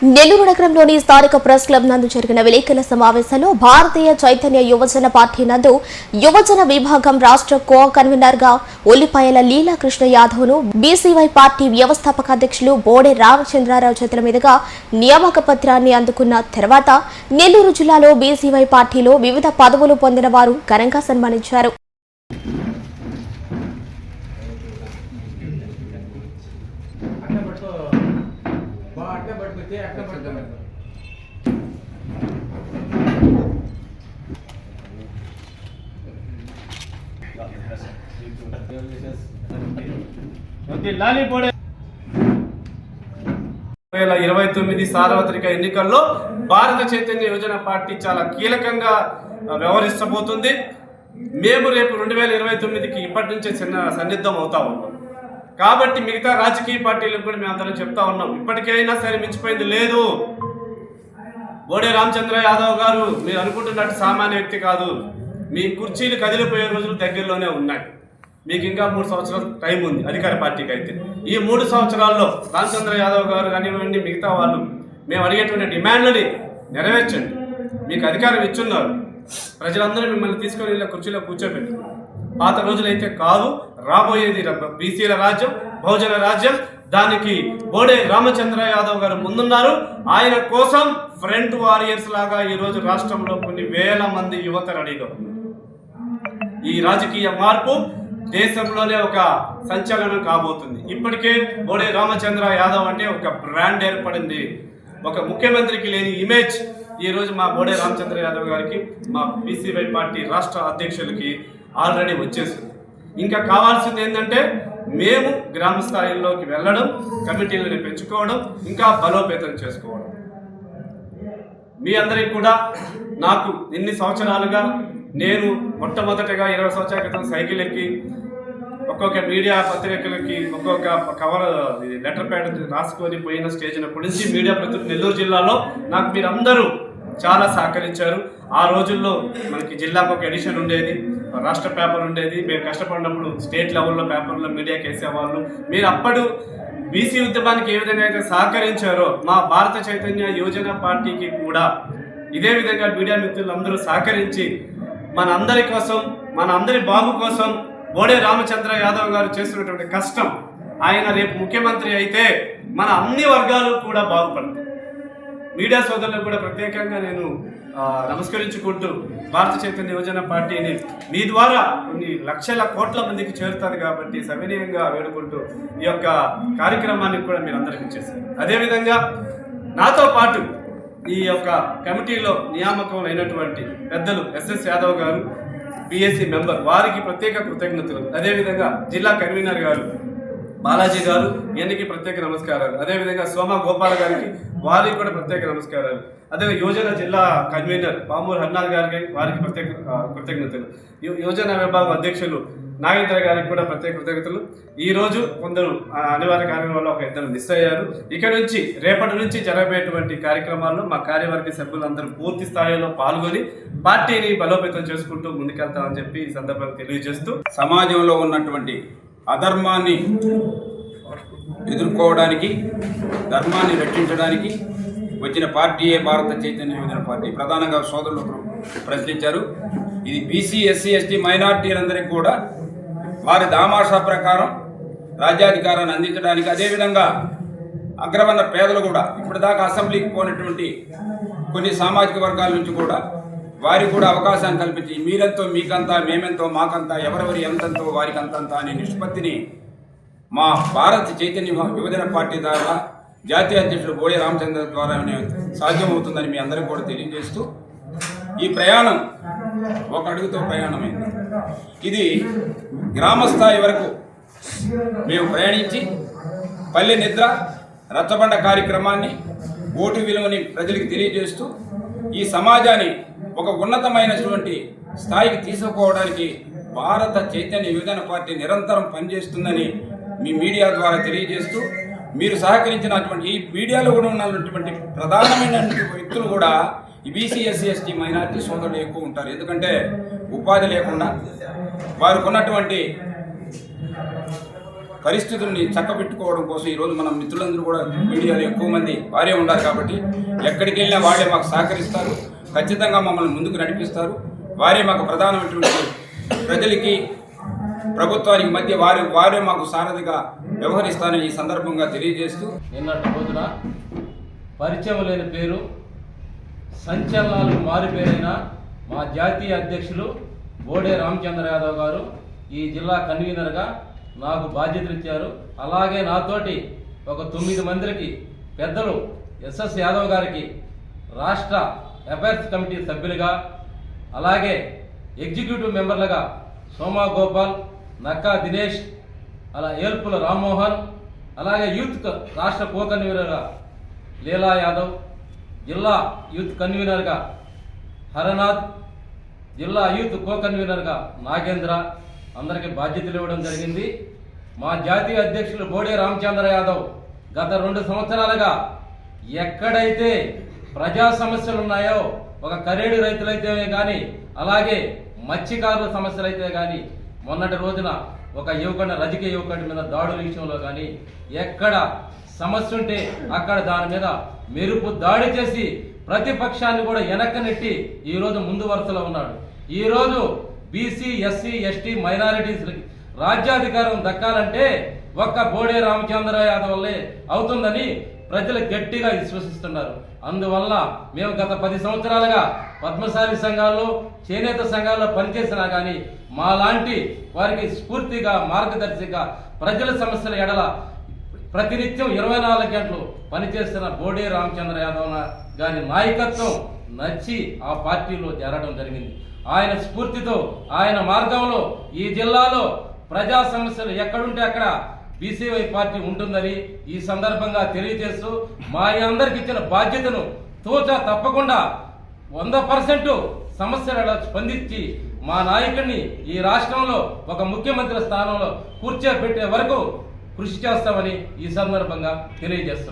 నెల్లూరు నగరంలోని స్థానిక press club నందు జరిగిన విలేకరుల సమావేశంలో భారతీయ చైతన్య యువజన పార్టీ నందు యువజన విభాగం రాష్ట్ర కో కన్వీనర్ గా ఉల్లిపాయల లీలాకృష్ణ యాదవ్ ను బీసీవై పార్టీ వ్యవస్థాపక అధ్యక్షులు బోడే రామచంద్రరావు చేతుల మీదుగా నియామక పత్రాన్ని అందుకున్న తర్వాత నెల్లూరు జిల్లాలో బీసీవై పార్టీలో వివిధ పదవులు పొందిన వారు ఘనంగా సన్మానించారు. సార్వత్రిక ఎన్నికల్లో భారత చైతన్య యువజన పార్టీ చాలా కీలకంగా వ్యవహరిస్తబోతుంది. మేము రేపు 2029కి ఇప్పటి నుంచే సన్నిద్ధం అవుతా ఉన్నాం. కాబట్టి మిగతా రాజకీయ పార్టీలకు కూడా మేము అందరం చెప్తా ఉన్నాం, ఇప్పటికైనా సరే మించిపోయింది లేదు. బోడే రామచంద్ర యాదవ్ గారు మీరు అనుకుంటున్నట్టు సామాన్య వ్యక్తి కాదు. మీ కుర్చీలు కదిలిపోయే రోజులు దగ్గరలోనే ఉన్నాయి. మీకు ఇంకా 3 సంవత్సరాలు టైం ఉంది అధికార పార్టీకి. అయితే ఈ 3 సంవత్సరాల్లో రామచంద్ర యాదవ్ గారు కానివ్వండి, మిగతా వాళ్ళు మేము అడిగేటువంటి డిమాండ్లని నెరవేర్చండి. మీకు అధికారం ఇచ్చున్నారు, ప్రజలందరూ మిమ్మల్ని తీసుకొని ఇలా కుర్చీలో కూర్చోబెట్టి. పాత రోజులైతే కాదు, రాబోయేది బీసీల రాజ్యం, బహుజన రాజ్యం. దానికి బోడే రామచంద్ర యాదవ్ గారు ముందున్నారు. ఆయన కోసం ఫ్రంట్ వారియర్స్ లాగా ఈరోజు రాష్ట్రంలో కొన్ని వేల మంది యువత రెడీగా ఉన్నారు. ఈ రాజకీయ మార్పు దేశంలోనే ఒక సంచలనం కాబోతుంది. ఇప్పటికే బోడే రామచంద్ర యాదవ్ అంటే ఒక బ్రాండ్ ఏర్పడింది. ఒక ముఖ్యమంత్రికి లేని ఇమేజ్ ఈరోజు మా బోడే రామచంద్ర యాదవ్ గారికి, మా బీసీవై పార్టీ రాష్ట్ర అధ్యక్షులకి ఆల్రెడీ వచ్చేసింది. ఇంకా కావాల్సింది ఏంటంటే మేము గ్రామ స్థాయిలోకి వెళ్ళడం, కమిటీలను పెంచుకోవడం, ఇంకా బలోపేతం చేసుకోవడం. మీ అందరికీ కూడా నాకు ఇన్ని సంవత్సరాలుగా నేను మొట్టమొదటగా 20 సంవత్సరాల క్రితం సైకిల్ ఎక్కి ఒక్కొక్క మీడియా పత్రికలకి ఒక్కొక్క కవర్ లెటర్ ప్యాడ్ రాసుకొని పోయిన స్టేజ్నప్పటి నుంచి మీడియా ప్రతినిధులు నెల్లూరు జిల్లాలో నాకు మీరందరూ చాలా సహకరించారు. ఆ రోజుల్లో మనకి జిల్లాకు ఒక ఎడిషన్ ఉండేది, రాష్ట్ర పేపర్ ఉండేది. మేము కష్టపడినప్పుడు స్టేట్ లెవెల్లో పేపర్లో మీడియాకి వేసేవాళ్ళు. మీరు అప్పుడు బీసీ ఉద్యమానికి ఏ విధంగా అయితే సహకరించారో మా భారత చైతన్య యువజన పార్టీకి కూడా ఇదే విధంగా మీడియా మిత్రులందరూ సహకరించి మన అందరి కోసం, మన అందరి బాగు కోసం బోడే రామచంద్ర యాదవ్ గారు చేస్తున్నటువంటి కష్టం, ఆయన రేపు ముఖ్యమంత్రి అయితే మన అన్ని వర్గాలు కూడా బాగుపడతాయి. మీడియా సోదరులకు కూడా ప్రత్యేకంగా నేను నమస్కరించుకుంటూ భారత చైతన్య యువజన పార్టీని మీ ద్వారా కొన్ని లక్షల కోట్ల మందికి చేరుతుంది కాబట్టి సవినయంగా వేడుకుంటూ ఈ యొక్క కార్యక్రమానికి కూడా మీరు అందరికీ ఇచ్చేసారు. అదేవిధంగా నాతో పాటు ఈ యొక్క కమిటీలో నియామకం అయినటువంటి పెద్దలు ఎస్ఎస్ యాదవ్ గారు, పిఎస్సి మెంబర్, వారికి ప్రత్యేక కృతజ్ఞతలు. అదేవిధంగా జిల్లా కన్వీనర్ గారు బాలాజీ గారు, ఈయనకి ప్రత్యేక నమస్కారాలు. అదేవిధంగా సోమ గోపాల్ గారికి, వారికి కూడా ప్రత్యేక నమస్కారాలు. అదే యువజన జిల్లా కన్వీనర్ పామూరు హర్నాథ్ గారికి, వారికి ప్రత్యేక కృతజ్ఞతలు. యువజన విభాగం అధ్యక్షులు నాగేంద్ర గారికి కూడా ప్రత్యేక కృతజ్ఞతలు. ఈరోజు కొందరు అనివార్య కార్యక్రమం వల్ల ఒక ఇద్దరు మిస్ అయ్యారు. ఇక్కడ నుంచి రేపటి నుంచి జరగబోయేటువంటి కార్యక్రమాల్లో మా కార్యవర్గ సభ్యులందరూ పూర్తి స్థాయిలో పాల్గొని పార్టీని బలోపేతం చేసుకుంటూ ముందుకెళ్తామని చెప్పి ఈ సందర్భంగా తెలియజేస్తూ, సమాజంలో ఉన్నటువంటి అధర్మాన్ని ఎదుర్కోవడానికి, ధర్మాన్ని రక్షించడానికి వచ్చిన పార్టీయే భారత చైతన్య యువజన పార్టీ. ప్రధానంగా సోదరులు ప్రశ్నించారు, ఇది బీసీ, ఎస్సీ, ఎస్టీ మైనార్టీలందరికీ కూడా వారి దామాషా ప్రకారం రాజ్యాధికారాన్ని అందించడానికి, అదేవిధంగా అగ్రవర్ణ పేదలు కూడా ఇప్పటిదాకా అసెంబ్లీకి పోయినటువంటి కొన్ని సామాజిక వర్గాల నుంచి కూడా వారికి కూడా అవకాశాన్ని కల్పించి మీరెంతో మీకంతా, మేమెంతో మాకంతా, ఎవరెవరి ఎంతంతో వారికి అంతంత అనే నిష్పత్తిని మా భారత చైతన్య యువజన పార్టీ ద్వారా జాతీయ అధ్యక్షుడు బోడే రామచంద్ర ద్వారా సాధ్యమవుతుందని మీ అందరికీ కూడా తెలియజేస్తూ, ఈ ప్రయాణం ఒక అడుగుతో ప్రయాణమైంది. ఇది గ్రామస్థాయి వరకు మేము ప్రయాణించి పల్లె నిద్ర, రచ్చబండ కార్యక్రమాన్ని, ఓటు విలువని ప్రజలకు తెలియజేస్తూ ఈ సమాజాన్ని ఒక ఉన్నతమైనటువంటి స్థాయికి తీసుకుపోవడానికి భారత చైతన్య యువజన పార్టీ నిరంతరం పనిచేస్తుందని మీ మీడియా ద్వారా తెలియజేస్తూ, మీరు సహకరించినటువంటి ఈ మీడియాలో కూడా ఉన్నటువంటి ప్రధానమైన వ్యక్తులు కూడా ఈ బీసీ, ఎస్సీ, ఎస్టీ మైనారిటీ సోదరులు ఎక్కువ ఉంటారు. ఎందుకంటే ఉపాధి లేకుండా వారికి ఉన్నటువంటి పరిస్థితుల్ని చక్కబెట్టుకోవడం కోసం ఈరోజు మన మిత్రులందరూ కూడా మీడియాలో ఎక్కువ మంది వారే ఉన్నారు కాబట్టి ఎక్కడికి వెళ్ళినా వాళ్ళే మాకు సహకరిస్తారు, ఖచ్చితంగా మమ్మల్ని ముందుకు నడిపిస్తారు. వారే మాకు ప్రధానమైనటువంటి ప్రజలకి ప్రభుత్వానికి మధ్య వారే మాకు సారథిగా వ్యవహరిస్తానని ఈ సందర్భంగా తెలియజేస్తూ, నిన్నటి రోజున పరిచయం లేని పేరు సంచలనాలకు మారిపోయిన మా జాతీయ అధ్యక్షులు బోడే రామచంద్ర యాదవ్ గారు ఈ జిల్లా కన్వీనర్గా నాకు బాధ్యతలు ఇచ్చారు. అలాగే నాతోటి ఒక 9 మందికి పెద్దలు ఎస్ఎస్ యాదవ్ గారికి రాష్ట్ర అఫైర్స్ కమిటీ సభ్యులుగా, అలాగే ఎగ్జిక్యూటివ్ మెంబర్లుగా సోమా గోపాల్, నక్కా దినేష్, అలా ఏల్పుల రామ్మోహన్, అలాగే యూత్ రాష్ట్ర కో కన్వీనర్గా లీలా యాదవ్, జిల్లా యూత్ కన్వీనర్గా హరనాథ్, జిల్లా యూత్ కో కన్వీనర్గా నాగేంద్ర అందరికీ బాధ్యతలు ఇవ్వడం జరిగింది. మా జాతీయ అధ్యక్షులు బోడే రామచంద్ర యాదవ్ గత 2 సంవత్సరాలుగా ఎక్కడైతే ప్రజా సమస్యలు ఉన్నాయో, ఒక కరేడు రైతులైతే కానీ, అలాగే మత్స్యకారుల సమస్యలు అయితే కానీ, మొన్నటి రోజున ఒక రాజకీయ యువకుడి మీద దాడుల విషయంలో కానీ ఎక్కడ సమస్య ఉంటే అక్కడ దాని మీద మెరుపు దాడి చేసి ప్రతిపక్షాన్ని కూడా వెనక్కి నెట్టి ఈరోజు ముందు వరుసలో ఉన్నాడు. ఈరోజు బీసీ, ఎస్సీ, ఎస్టీ, మైనారిటీస్ రాజ్యాధికారం దక్కాలంటే ఒక్క బోడే రామచంద్ర యాదవ్ వల్లే అవుతుందని ప్రజలు గట్టిగా విశ్వసిస్తున్నారు. అందువల్ల మేము గత 10 సంవత్సరాలుగా పద్మశాలి సంఘాల్లో, చేనేత సంఘాల్లో పనిచేసినా కానీ మా లాంటి వారికి స్ఫూర్తిగా, మార్గదర్శిగా ప్రజల సమస్యల ఎడల ప్రతినిత్యం 24 గంటలు పనిచేస్తున్న బోడే రామచంద్ర యాదవ్ గారి నాయకత్వం నచ్చి ఆ పార్టీలో చేరడం జరిగింది. ఆయన స్ఫూర్తితో, ఆయన మార్గంలో ఈ జిల్లాలో ప్రజా సమస్యలు ఎక్కడుంటే అక్కడ బీసీవై పార్టీ ఉంటుందని ఈ సందర్భంగా తెలియజేస్తూ, మా అందరికి ఇచ్చిన బాధ్యతను తూచా తప్పకుండా 100% సమస్యల స్పందించి మా నాయకుడిని ఈ రాష్ట్రంలో ఒక ముఖ్యమంత్రి స్థానంలో కూర్చోబెట్టే వరకు కృషి చేస్తామని ఈ సందర్భంగా తెలియజేస్తున్నాం.